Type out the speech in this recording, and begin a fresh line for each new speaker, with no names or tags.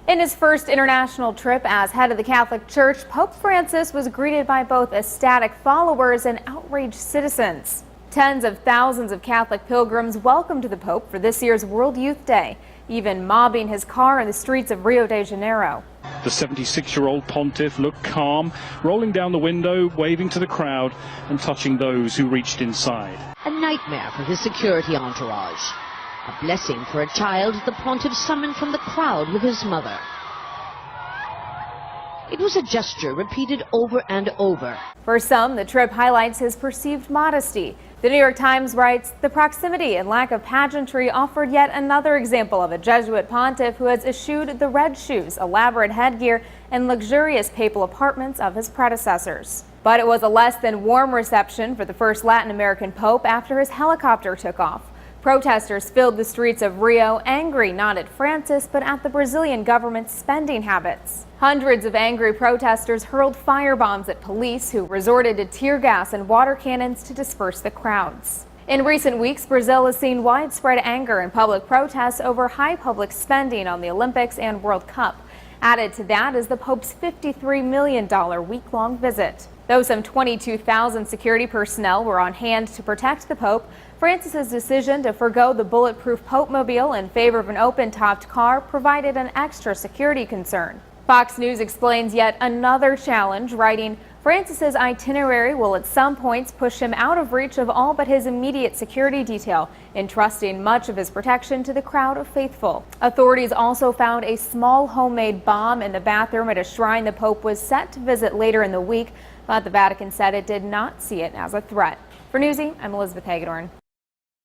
In his first international trip as head of the Catholic Church, Pope Francis was greeted by both ecstatic followers and outraged citizens. Tens of thousands of Catholic pilgrims welcomed the Pope for this year's World Youth Day, even mobbing his car in the streets of Rio de Janeiro.
The 76-year-old pontiff looked calm, rolling down the window, waving to the crowd and touching those who reached inside.
A nightmare for his security entourage. A blessing for a child the pontiff summoned from the crowd with his mother. It was a gesture repeated over and over.
For some, the trip highlights his perceived modesty. The New York Times writes, the proximity and lack of pageantry offered yet another example of a Jesuit pontiff who has eschewed the red shoes, elaborate headgear, and luxurious papal apartments of his predecessors. But it was a less than warm reception for the first Latin American pope after his helicopter took off. Protesters filled the streets of Rio, angry not at Francis, but at the Brazilian government's spending habits. Hundreds of angry protesters hurled firebombs at police, who resorted to tear gas and water cannons to disperse the crowds. In recent weeks, Brazil has seen widespread anger and public protests over high public spending on the Olympics and World Cup. Added to that is the Pope's $53 million week-long visit. Though some 22,000 security personnel were on hand to protect the Pope, Francis's decision to forgo the bulletproof Pope-mobile in favor of an open-topped car provided an extra security concern. Fox News explains yet another challenge, writing, Francis's itinerary will at some points push him out of reach of all but his immediate security detail, entrusting much of his protection to the crowd of faithful. Authorities also found a small homemade bomb in the bathroom at a shrine the Pope was set to visit later in the week, but the Vatican said it did not see it as a threat. For Newsy, I'm Elizabeth Hagedorn.